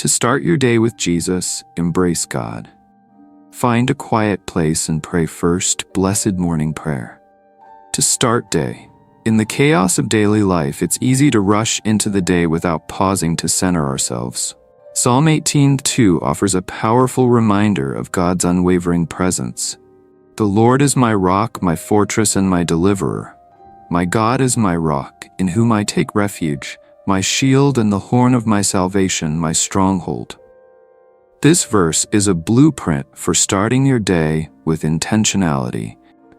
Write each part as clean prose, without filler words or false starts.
To start your day with Jesus, embrace God. Find a quiet place and pray first, blessed morning prayer. To start day. In the chaos of daily life, it's easy to rush into the day without pausing to center ourselves. Psalm 18:2 offers a powerful reminder of God's unwavering presence. The Lord is my rock, my fortress, and my deliverer. My God is my rock, in whom I take refuge, my shield and the horn of my salvation, my stronghold. This verse is a blueprint for starting your day with intentionality,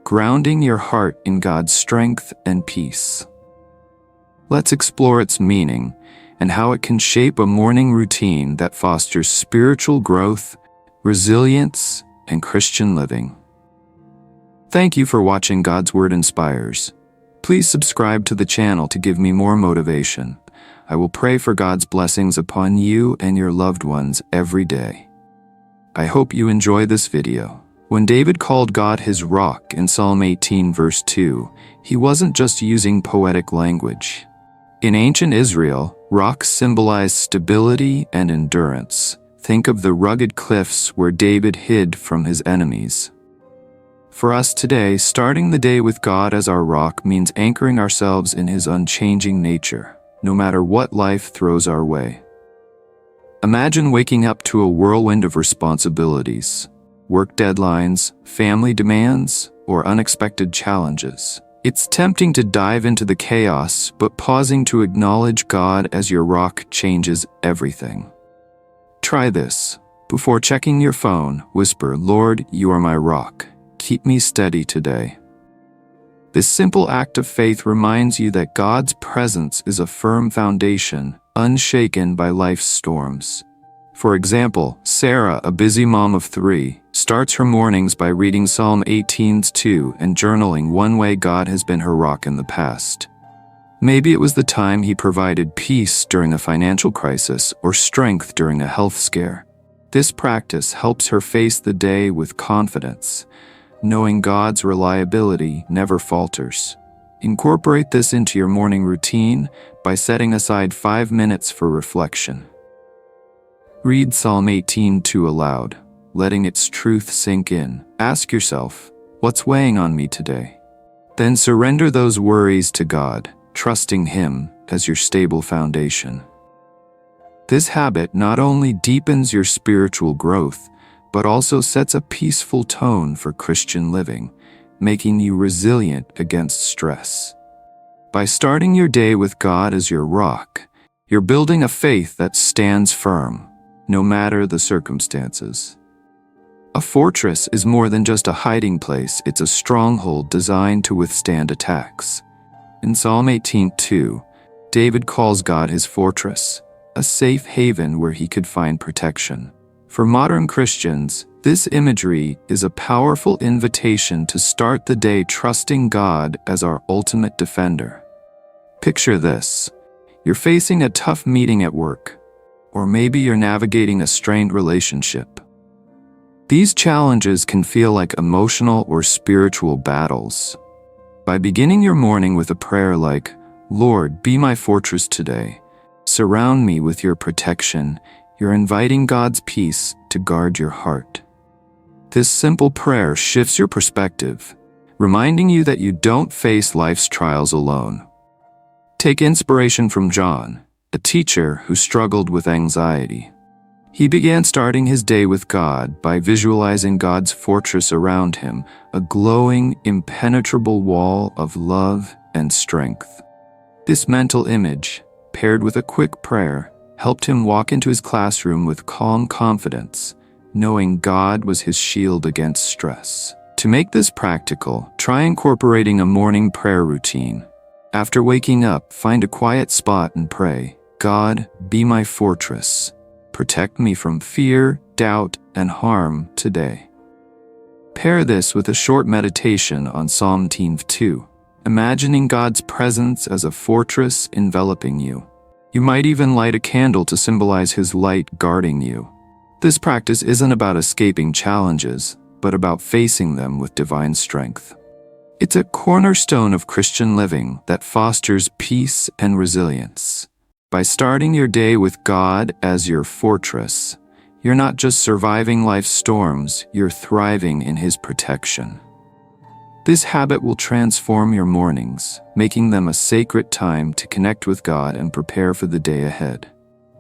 grounding your heart in God's strength and peace. Let's explore its meaning and how it can shape a morning routine that fosters spiritual growth, resilience, and Christian living. Thank you for watching God's Word Inspires. Please subscribe to the channel to give me more motivation. I will pray for God's blessings upon you and your loved ones every day. I hope you enjoy this video. When David called God his rock in Psalm 18 verse 2, he wasn't just using poetic language. In ancient Israel, rocks symbolized stability and endurance. Think of the rugged cliffs where David hid from his enemies. For us today, starting the day with God as our rock means anchoring ourselves in His unchanging nature, no matter what life throws our way. Imagine waking up to a whirlwind of responsibilities, work deadlines, family demands, or unexpected challenges. It's tempting to dive into the chaos, but pausing to acknowledge God as your rock changes everything. Try this. Before checking your phone, whisper, "Lord, you are my rock. Keep me steady today." This simple act of faith reminds you that God's presence is a firm foundation, unshaken by life's storms. For example, Sarah, a busy mom of 3, starts her mornings by reading Psalm 18:2 and journaling one way God has been her rock in the past. Maybe it was the time He provided peace during a financial crisis or strength during a health scare. This practice helps her face the day with confidence, knowing God's reliability never falters. Incorporate this into your morning routine by setting aside 5 minutes for reflection. Read Psalm 18:2 aloud, letting its truth sink in. Ask yourself, what's weighing on me today? Then surrender those worries to God, trusting Him as your stable foundation. This habit not only deepens your spiritual growth, but also sets a peaceful tone for Christian living, making you resilient against stress. By starting your day with God as your rock, you're building a faith that stands firm, no matter the circumstances. A fortress is more than just a hiding place, it's a stronghold designed to withstand attacks. In Psalm 18:2, David calls God his fortress, a safe haven where he could find protection. For modern Christians, this imagery is a powerful invitation to start the day trusting God as our ultimate defender. Picture this. You're facing a tough meeting at work, or maybe you're navigating a strained relationship. These challenges can feel like emotional or spiritual battles. By beginning your morning with a prayer like, "Lord, be my fortress today. Surround me with your protection," you're inviting God's peace to guard your heart. This simple prayer shifts your perspective, reminding you that you don't face life's trials alone. Take inspiration from John, a teacher who struggled with anxiety. He began starting his day with God by visualizing God's fortress around him, a glowing, impenetrable wall of love and strength. This mental image, paired with a quick prayer, helped him walk into his classroom with calm confidence, knowing God was his shield against stress. To make this practical, try incorporating a morning prayer routine. After waking up, find a quiet spot and pray, "God, be my fortress. Protect me from fear, doubt, and harm today." Pair this with a short meditation on Psalm 18:2, imagining God's presence as a fortress enveloping you. You might even light a candle to symbolize His light guarding you. This practice isn't about escaping challenges, but about facing them with divine strength. It's a cornerstone of Christian living that fosters peace and resilience. By starting your day with God as your fortress, you're not just surviving life's storms, you're thriving in His protection. This habit will transform your mornings, making them a sacred time to connect with God and prepare for the day ahead.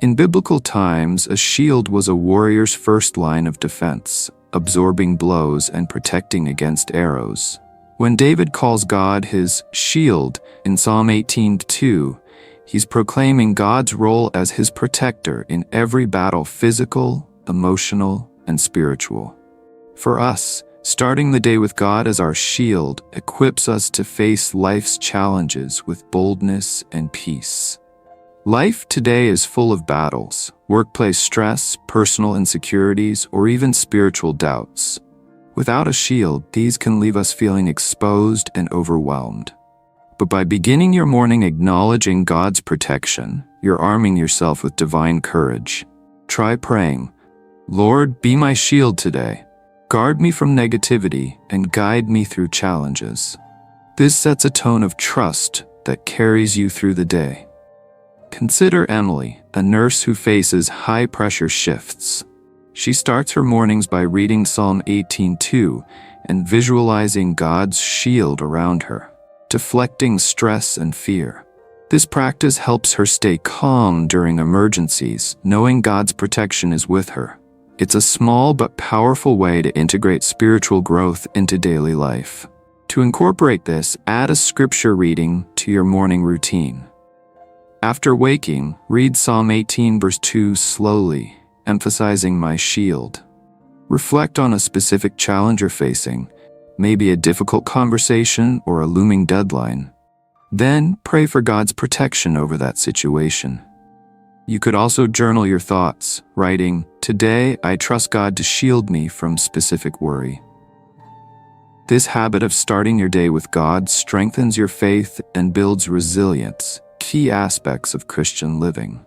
In biblical times, a shield was a warrior's first line of defense, absorbing blows and protecting against arrows. When David calls God his shield in Psalm 18:2, he's proclaiming God's role as his protector in every battle, physical, emotional, and spiritual. For us, starting the day with God as our shield equips us to face life's challenges with boldness and peace. Life today is full of battles, workplace stress, personal insecurities, or even spiritual doubts. Without a shield, these can leave us feeling exposed and overwhelmed. But by beginning your morning acknowledging God's protection, you're arming yourself with divine courage. Try praying, "Lord, be my shield today. Guard me from negativity and guide me through challenges." This sets a tone of trust that carries you through the day. Consider Emily, a nurse who faces high-pressure shifts. She starts her mornings by reading Psalm 18:2 and visualizing God's shield around her, deflecting stress and fear. This practice helps her stay calm during emergencies, knowing God's protection is with her. It's a small but powerful way to integrate spiritual growth into daily life. To incorporate this, add a scripture reading to your morning routine. After waking, read Psalm 18 verse 2 slowly, emphasizing my shield. Reflect on a specific challenge you're facing, maybe a difficult conversation or a looming deadline. Then pray for God's protection over that situation. You could also journal your thoughts, writing, "Today I trust God to shield me from specific worry." This habit of starting your day with God strengthens your faith and builds resilience, key aspects of Christian living.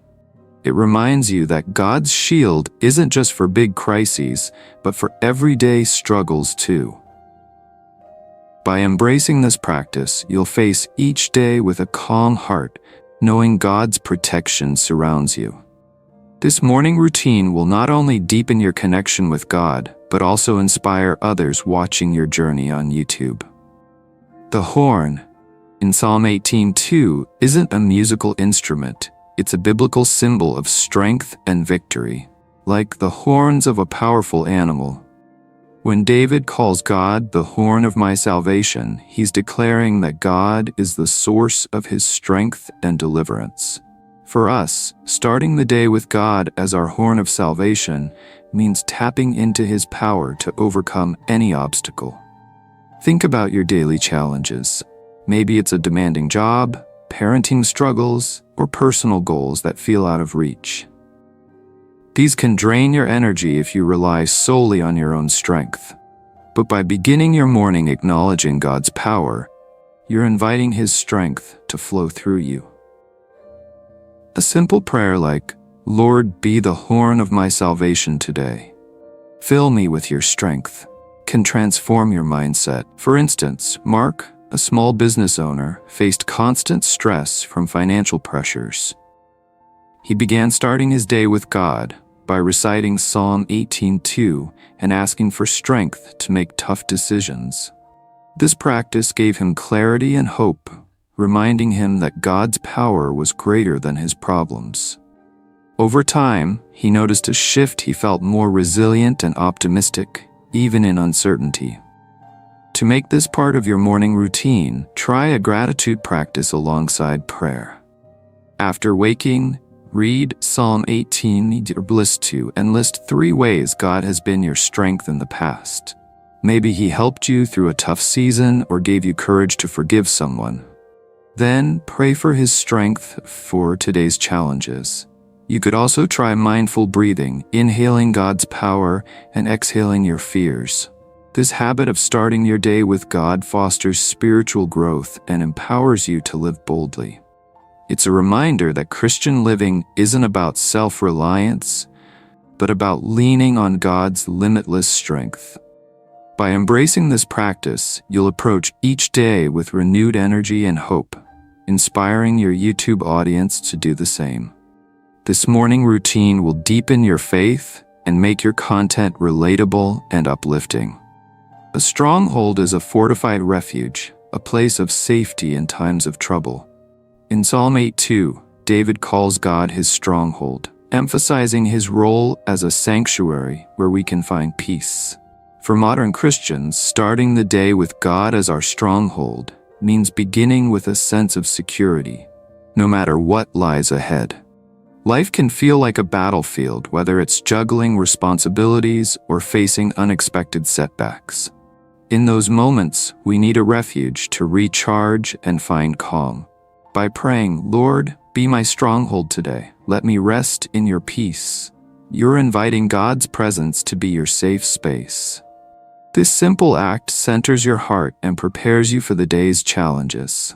It reminds you that God's shield isn't just for big crises, but for everyday struggles too. By embracing this practice, you'll face each day with a calm heart, knowing God's protection surrounds you. This morning routine will not only deepen your connection with God, but also inspire others watching your journey on YouTube. The horn in Psalm 18:2 isn't a musical instrument. It's a biblical symbol of strength and victory, like the horns of a powerful animal. When David calls God the horn of my salvation, he's declaring that God is the source of his strength and deliverance. For us, starting the day with God as our horn of salvation means tapping into his power to overcome any obstacle. Think about your daily challenges. Maybe it's a demanding job, parenting struggles, or personal goals that feel out of reach. These can drain your energy if you rely solely on your own strength. But by beginning your morning acknowledging God's power, you're inviting his strength to flow through you. A simple prayer like, "Lord, be the horn of my salvation today. Fill me with your strength," can transform your mindset. For instance, Mark, a small business owner, faced constant stress from financial pressures. He began starting his day with God by reciting Psalm 18:2 and asking for strength to make tough decisions. This practice gave him clarity and hope, reminding him that God's power was greater than his problems. Over time, he noticed a shift. He felt more resilient and optimistic, even in uncertainty. To make this part of your morning routine, try a gratitude practice alongside prayer. After waking, read Psalm 18 verse 2 and list 3 ways God has been your strength in the past. Maybe he helped you through a tough season or gave you courage to forgive someone. Then pray for his strength for today's challenges. You could also try mindful breathing, inhaling God's power and exhaling your fears. This habit of starting your day with God fosters spiritual growth and empowers you to live boldly. It's a reminder that Christian living isn't about self-reliance, but about leaning on God's limitless strength. By embracing this practice, you'll approach each day with renewed energy and hope, inspiring your YouTube audience to do the same. This morning routine will deepen your faith and make your content relatable and uplifting. A stronghold is a fortified refuge, a place of safety in times of trouble. In Psalm 8:2, David calls God his stronghold, emphasizing his role as a sanctuary where we can find peace. For modern Christians, starting the day with God as our stronghold means beginning with a sense of security, no matter what lies ahead. Life can feel like a battlefield, whether it's juggling responsibilities or facing unexpected setbacks. In those moments, we need a refuge to recharge and find calm. By praying, "Lord, be my stronghold today. Let me rest in your peace," you're inviting God's presence to be your safe space. This simple act centers your heart and prepares you for the day's challenges.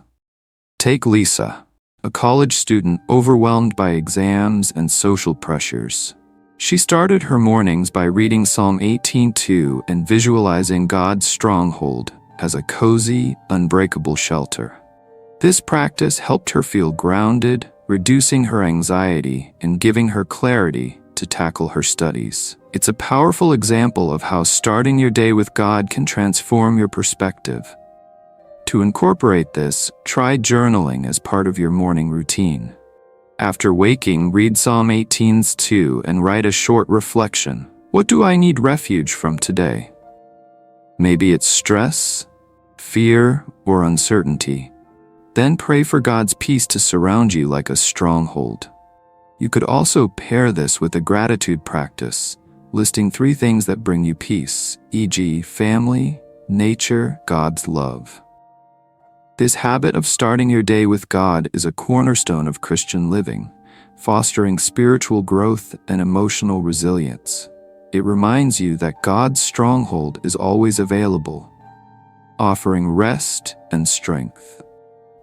Take Lisa, a college student overwhelmed by exams and social pressures. She started her mornings by reading Psalm 18:2 and visualizing God's stronghold as a cozy, unbreakable shelter. This practice helped her feel grounded, reducing her anxiety and giving her clarity to tackle her studies. It's a powerful example of how starting your day with God can transform your perspective. To incorporate this, try journaling as part of your morning routine. After waking, read Psalm 18:2 and write a short reflection. What do I need refuge from today? Maybe it's stress, fear, or uncertainty. Then pray for God's peace to surround you like a stronghold. You could also pair this with a gratitude practice, listing 3 things that bring you peace, e.g., family, nature, God's love. This habit of starting your day with God is a cornerstone of Christian living, fostering spiritual growth and emotional resilience. It reminds you that God's stronghold is always available, offering rest and strength.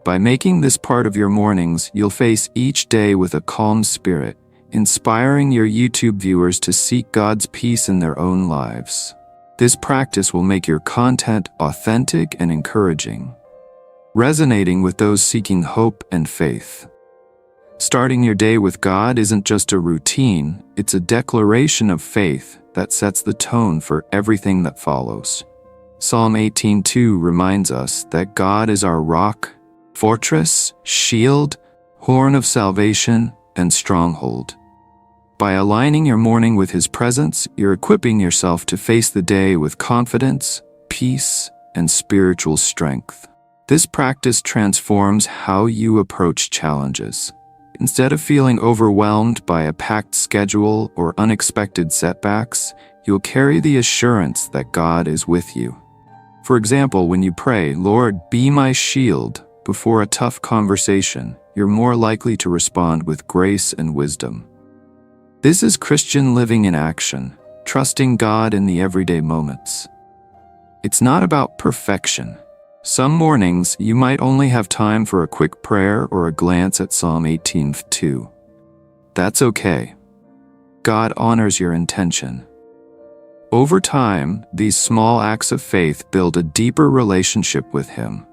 By making this part of your mornings, you'll face each day with a calm spirit, inspiring your YouTube viewers to seek God's peace in their own lives. This practice will make your content authentic and encouraging, resonating with those seeking hope and faith. Starting your day with God isn't just a routine, it's a declaration of faith that sets the tone for everything that follows. Psalm 18:2 reminds us that God is our rock, fortress, shield, horn of salvation, and stronghold. By aligning your morning with His presence, you're equipping yourself to face the day with confidence, peace, and spiritual strength. This practice transforms how you approach challenges. Instead of feeling overwhelmed by a packed schedule or unexpected setbacks, you'll carry the assurance that God is with you. For example, when you pray, "Lord, be my shield," before a tough conversation, you're more likely to respond with grace and wisdom. This is Christian living in action, trusting God in the everyday moments. It's not about perfection. Some mornings, you might only have time for a quick prayer or a glance at Psalm 18:2. That's okay. God honors your intention. Over time, these small acts of faith build a deeper relationship with Him,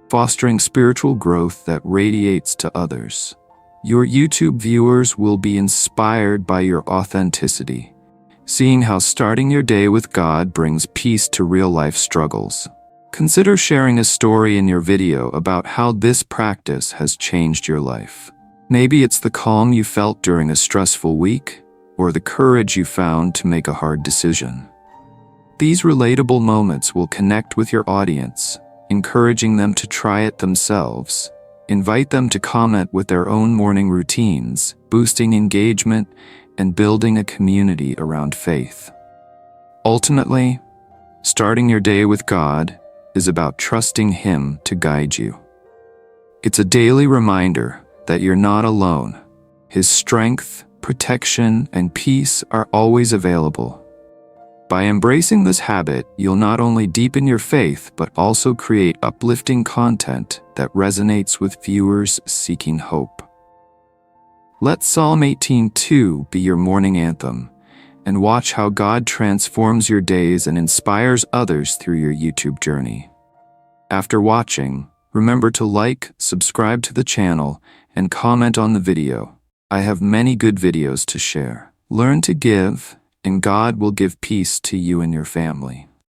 fostering spiritual growth that radiates to others. Your YouTube viewers will be inspired by your authenticity, seeing how starting your day with God brings peace to real-life struggles. Consider sharing a story in your video about how this practice has changed your life. Maybe it's the calm you felt during a stressful week, or the courage you found to make a hard decision. These relatable moments will connect with your audience, encouraging them to try it themselves. Invite them to comment with their own morning routines, boosting engagement and building a community around faith. Ultimately, starting your day with God is about trusting Him to guide you. It's a daily reminder that you're not alone. His strength, protection, and peace are always available. By embracing this habit, you'll not only deepen your faith, but also create uplifting content that resonates with viewers seeking hope. Let Psalm 18:2 be your morning anthem, and watch how God transforms your days and inspires others through your YouTube journey. After watching, remember to like, subscribe to the channel, and comment on the video. I have many good videos to share. Learn to give, and God will give peace to you and your family.